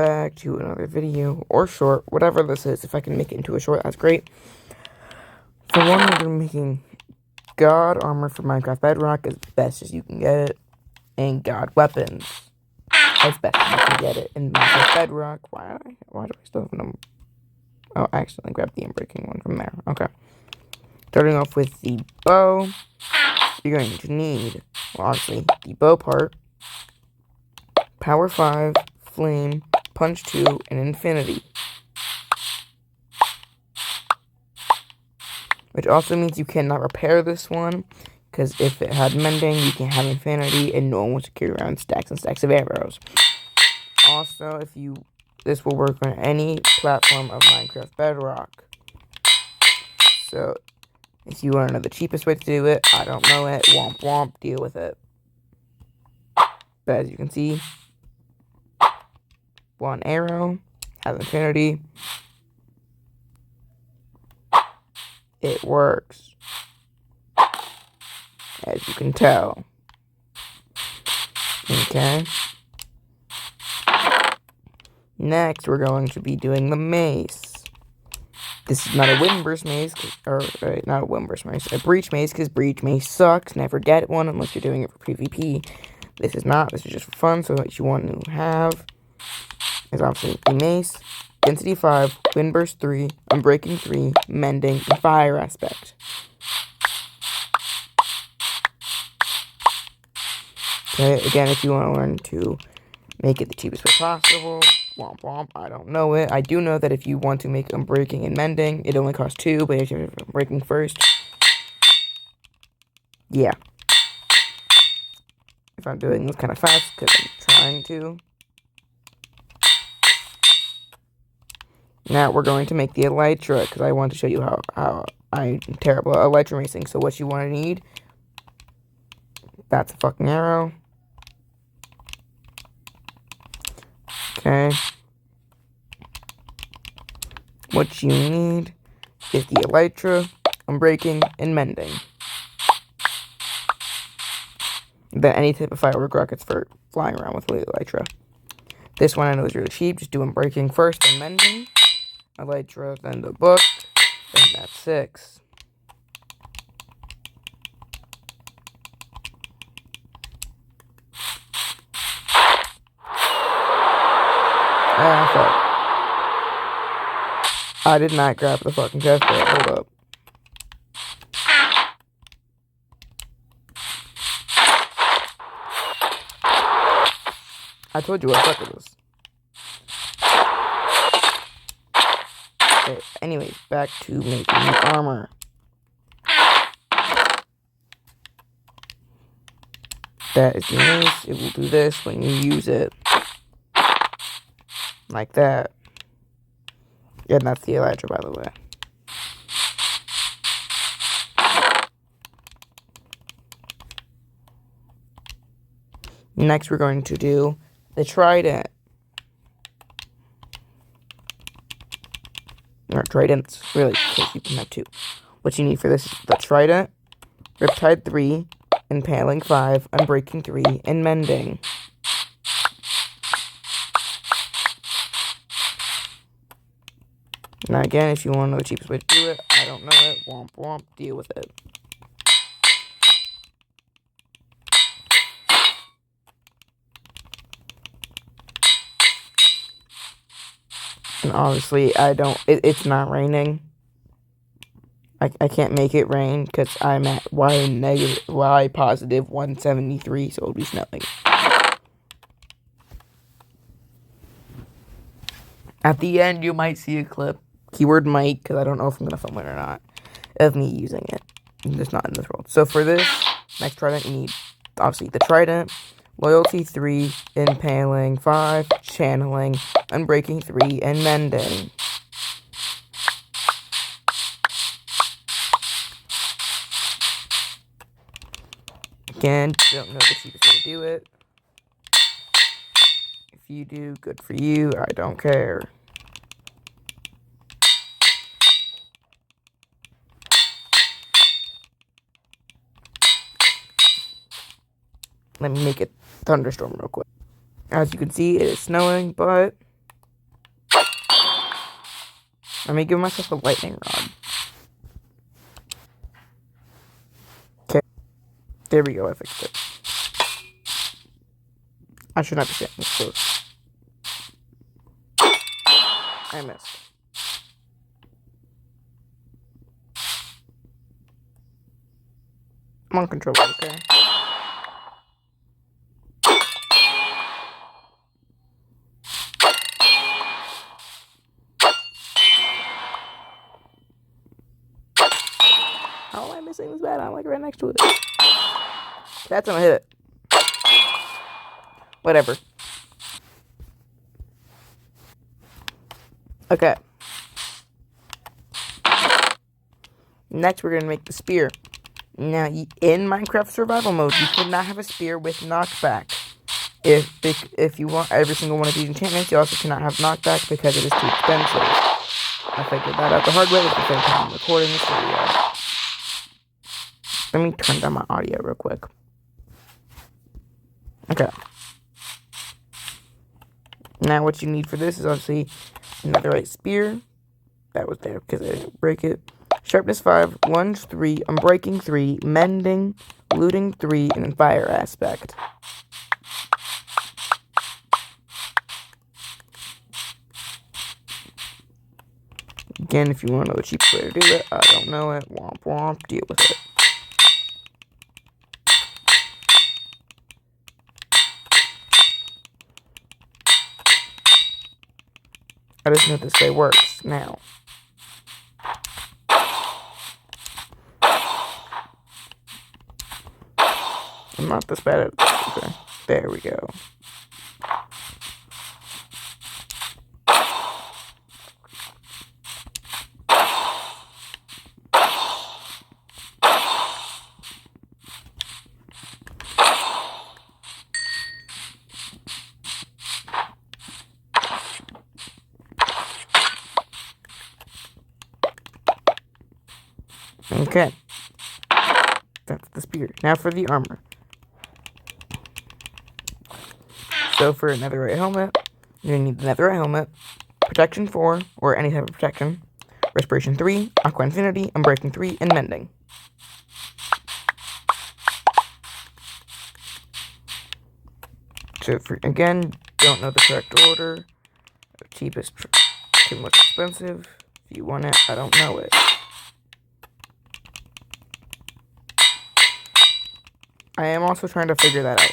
back to another video, or short, whatever this is. If I can make it into a short, that's great. For one, we're going to be making God armor for Minecraft Bedrock as best as you can get it, and God weapons as best as you can get it in Minecraft Bedrock. Why do I still have them? Oh, I accidentally grabbed the unbreaking one from there. Okay. Starting off with the bow, you're going to need, well, obviously, the bow part, power 5, flame, punch 2, and infinity. Which also means you cannot repair this one, because if it had mending, you can have infinity, and no one will carry around stacks and stacks of arrows. Also, this will work on any platform of Minecraft Bedrock. So, if you want to know the cheapest way to do it, I don't know it, womp womp, deal with it. But as you can see, one arrow has infinity. It works, as you can tell. Okay. Next, we're going to be doing the mace. This is not a Windburst mace, not a Windburst mace, a Breach mace, because Breach mace sucks. Never get one unless you're doing it for PvP. This is just for fun, so what you want to have is obviously the mace, Density 5, Windburst 3, Unbreaking 3, Mending, and Fire Aspect. Okay, again, if you want to learn to make it the cheapest way possible, womp womp, I don't know it. I do know that if you want to make Unbreaking and Mending, it only costs 2, but if you're Unbreaking first, yeah. If I'm doing this kind of fast, because I'm trying to. Now we're going to make the Elytra, because I want to show you how I'm terrible at Elytra racing. So what you want to need, that's a fucking arrow. Okay. What you need is the Elytra, Unbreaking, and Mending. Then any type of firework rockets for flying around with the Elytra. This one I know is really cheap. Just do Unbreaking first, then Mending. Elytra, then the book, then that's 6. Fuck. I did not grab the fucking chest plate. Hold up. I told you I suck at this. Okay, anyways, back to making the armor. That is the mace. It will do this when you use it. Like that. Yeah, and that's the Elytra, by the way. Next, we're going to do the trident. Or tridents, really, because you can have 2. What you need for this is the trident, Riptide 3, Impaling 5, Unbreaking 3, and Mending. Now again, if you want to know the cheapest way to do it, I don't know it, womp womp, deal with it. And obviously, it's not raining. I can't make it rain because I'm at Y positive 173, so it'll be snowing. At the end, you might see a clip, keyword might, because I don't know if I'm going to film it or not, of me using it. It's just not in this world. So for this next trident, you need, obviously, the trident, Loyalty 3, Impaling 5, Channeling, Unbreaking 3, and Mending. Again, don't know the cheapest way to do it. If you do, good for you. I don't care. Let me make it thunderstorm real quick. As you can see, it is snowing, but Let me give myself a lightning rod. Okay. There we go, I fixed it. I should not be saying this close. I missed. I'm on controller, okay? How am I missing this bat? I'm like right next to it. That's gonna hit it. Whatever. Okay. Next, we're gonna make the spear. Now, in Minecraft Survival Mode, you cannot have a spear with knockback. If you want every single one of these enchantments, you also cannot have knockback because it is too expensive. I figured that out the hard way at the same time I'm recording this video. Let me turn down my audio real quick. Okay. Now what you need for this is obviously another netherite spear. That was there because I didn't break it. Sharpness 5, lunge 3, unbreaking 3, mending, looting 3, and then fire aspect. Again, if you want to know the cheapest way to do it, I don't know it. Womp womp, deal with it. I just know this way works now. I'm not this bad at this. Okay. There we go. Okay. That's the spear. Now for the armor. So for a netherite helmet, you're going to need the netherite helmet, protection 4, or any type of protection, respiration 3, aqua infinity, unbreaking 3, and mending. So for, again, don't know the correct order. Cheapest to most expensive. If you want it, I don't know it. I am also trying to figure that out.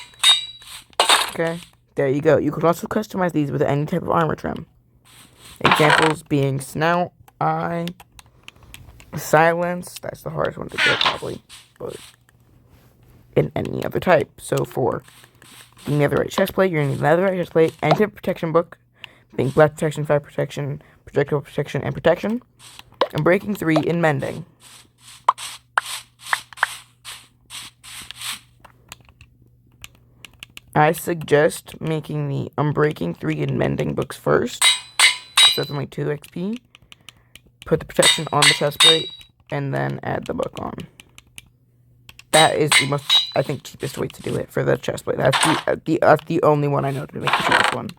Okay, there you go. You can also customize these with any type of armor trim. Examples being snout, eye, silence. That's the hardest one to get probably, but in any other type. So for the netherite chestplate, you're gonna need netherite chestplate, anti-protection book, being black protection, fire protection, projectile protection, and protection, and breaking 3 in mending. I suggest making the unbreaking 3 and mending books first. So that's only 2 XP. Put the protection on the chestplate, and then add the book on. That is the most, I think, cheapest way to do it for the chestplate. That's the only one I know to make the cheapest one.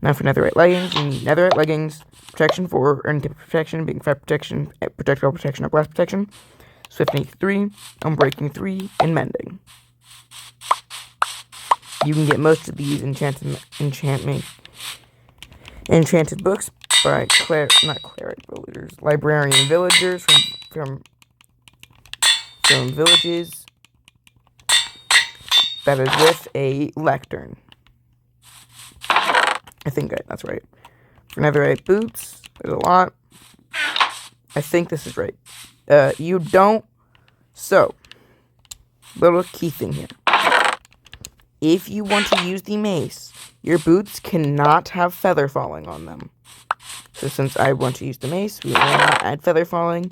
Now for netherite leggings, you need netherite leggings, protection 4, earn tip protection, being fire protection, projectile protection, or blast protection, swiftness 3, unbreaking 3, and mending. You can get most of these enchanted books by librarian villagers from villages that is with a lectern. I think that's right. For netherite boots, there's a lot. I think this is right. You don't. So, little key thing here. If you want to use the mace, your boots cannot have feather falling on them. So since I want to use the mace, we will not add feather falling.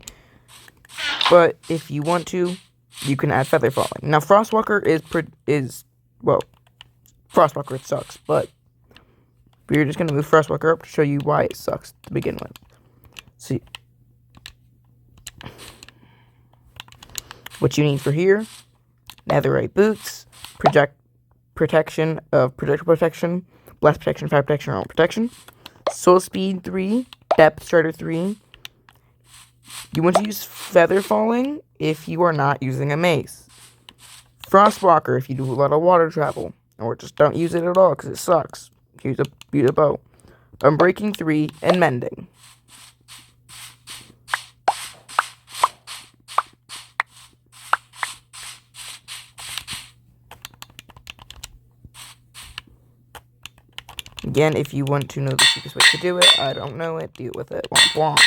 But if you want to, you can add feather falling. Now Frostwalker Frostwalker it sucks, but we're just gonna move Frostwalker up to show you why it sucks to begin with. See what you need for here: netherite boots, protection of projectile protection, blast protection, fire protection, or armor protection, soul speed 3, Depth Strider 3. You want to use Feather Falling if you are not using a mace. Frostwalker if you do a lot of water travel. Or just don't use it at all because it sucks. Use a bow. Unbreaking 3 and Mending. Again, if you want to know the cheapest way to do it, I don't know it, deal with it. Womp womp.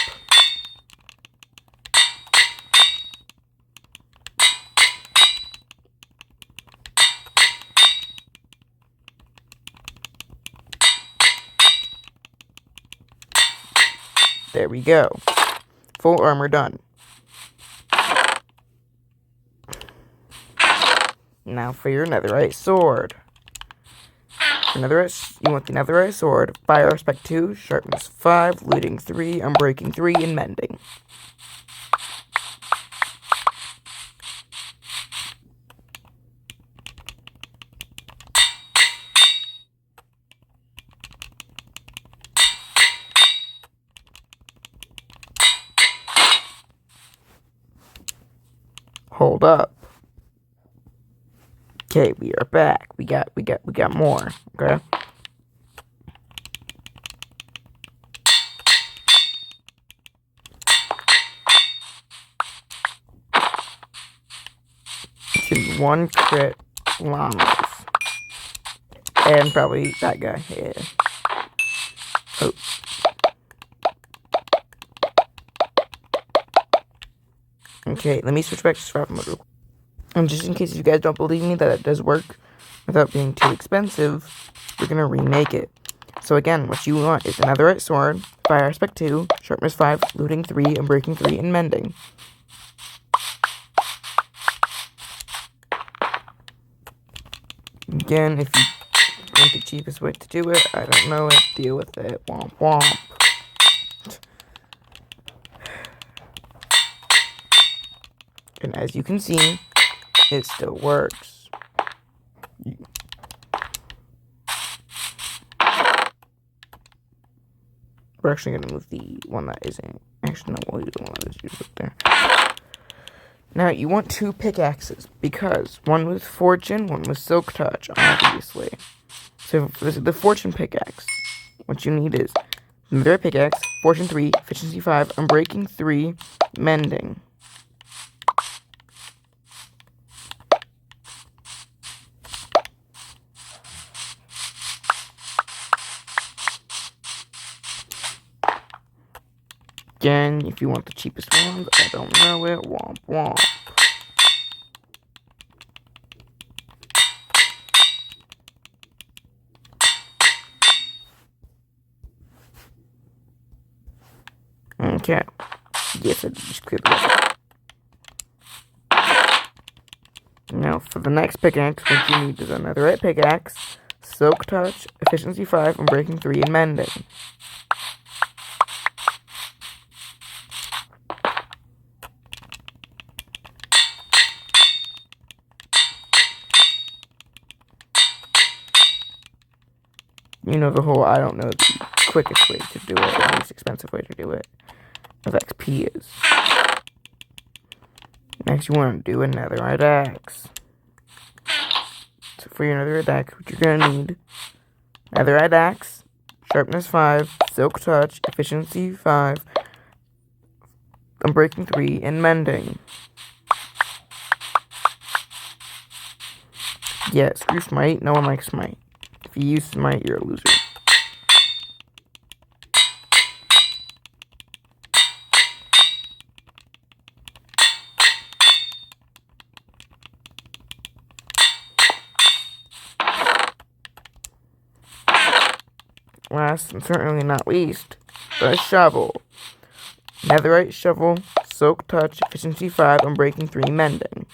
There we go. Full armor done. Now for your netherite sword. You want the netherite sword, fire aspect 2, sharpness 5, looting 3, unbreaking 3, and mending. Hold up. Okay, we are back. We got more. Okay. One crit llamas. And probably that guy. Yeah. Oh. Okay, let me switch back to survival mode real quick. And just in case you guys don't believe me that it does work without being too expensive, we're gonna remake it. So again, what you want is a netherite sword, fire aspect 2, sharpness 5, looting 3, unbreaking 3, and mending. Again, if you want the cheapest way to do it, I don't know it, deal with it. Womp womp. And as you can see, it still works. We're actually going to move the one that isn't. Actually, no, we'll use the one that is usually up there. Now, you want 2 pickaxes, because one was Fortune, one was Silk Touch, obviously. So, this is the Fortune pickaxe. What you need is another pickaxe, Fortune 3, Efficiency 5, Unbreaking 3, Mending. Again, if you want the cheapest ones, I don't know it. Womp womp. Okay. Yes, I just cleared that. Now, for the next pickaxe, what you need is a netherite pickaxe, Silk Touch, Efficiency 5, Unbreaking 3, and Mending. You know the whole, I don't know the quickest way to do it, or the least expensive way to do it, of XP is. Next, you want to do a netherite axe. So for your netherite axe, what you're going to need, netherite axe, sharpness 5, silk touch, efficiency 5, unbreaking 3, and mending. Yeah, screw smite, no one likes smite. If you use smite, you're a loser. Last and certainly not least, the shovel. Netherite shovel, silk touch, efficiency 5, unbreaking 3, mending.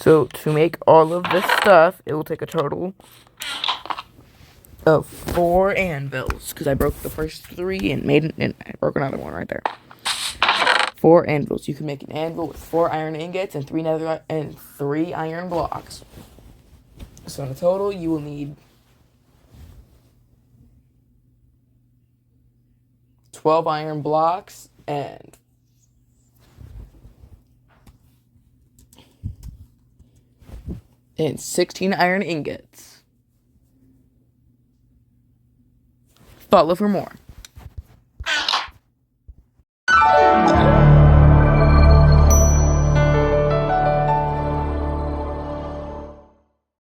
So to make all of this stuff, it will take a total of 4 anvils, because I broke the first 3 and I broke another one right there. 4 anvils. You can make an anvil with 4 iron ingots and 3 iron blocks. So in a total, you will need 12 iron blocks and 16 iron ingots. Follow for more.